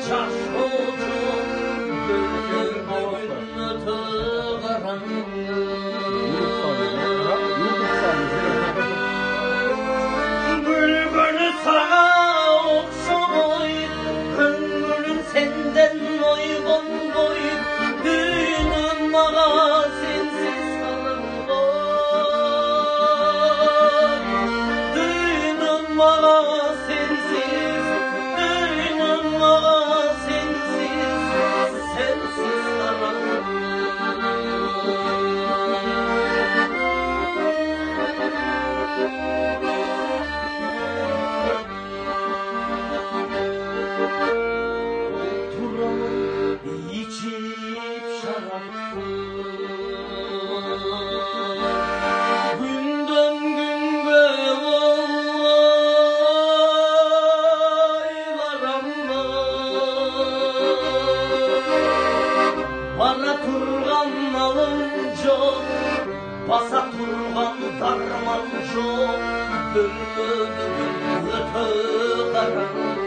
şaşkocu gönlüm boynuna tığaran bülbül sana okşamoy gönlüm senden oygun boy düğünüm bana sensiz kalır boy düğünüm bana sensiz düğünüm bana sensiz sensiz kalır İçip şarap günden günde vay varama bana turgan malım çok basa turgan darman çok dönmedi öte karanlık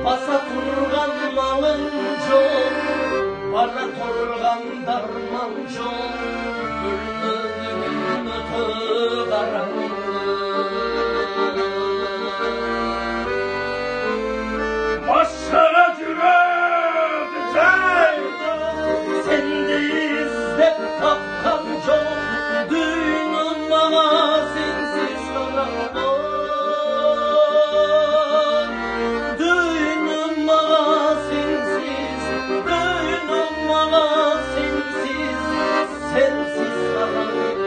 basa turgan malın çok bana turgan darman çok gülmözünün öte karanlık başlara cüret sende izlep tapkan çok düğünüm bana sensiz karanlık sensiz karanlık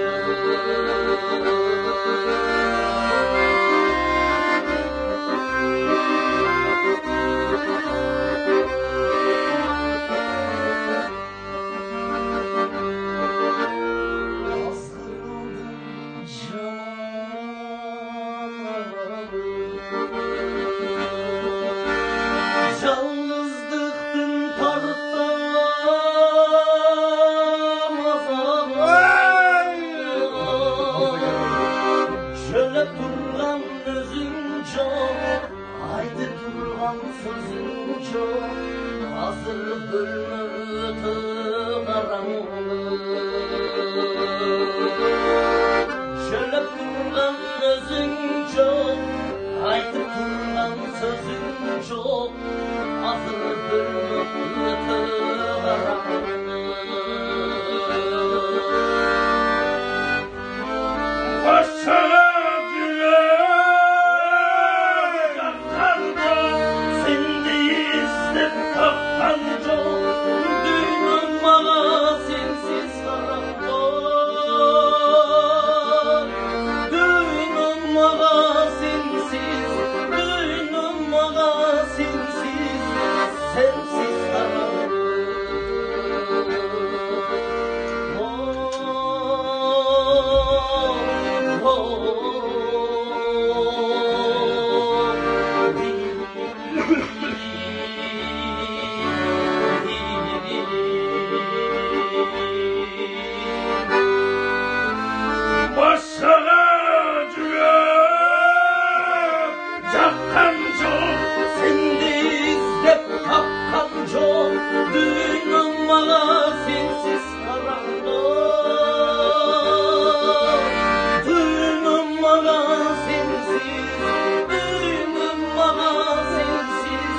yalnızlıktın tartamaz şöyle durgan özün çok haydi durgan sözün çok hazır bölmötü karanlık şöyle durgan özün çok haydi durgan sözün çok hazır bölmötü karanlık başlara güler yakanca sende izlep kapkanca düğünüm bana sensiz karanlık düğünüm bana sensiz düğünüm bana sensiz sensiz karanlık başlara cüret yakkan çok sende izlep kapkan çok düğünüm bana sensiz karanlık düğünüm bana sensiz düğünüm bana sensiz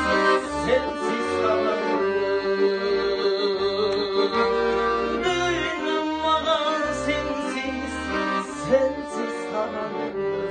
sensiz karanlık düğünüm bana sensiz sensiz karanlık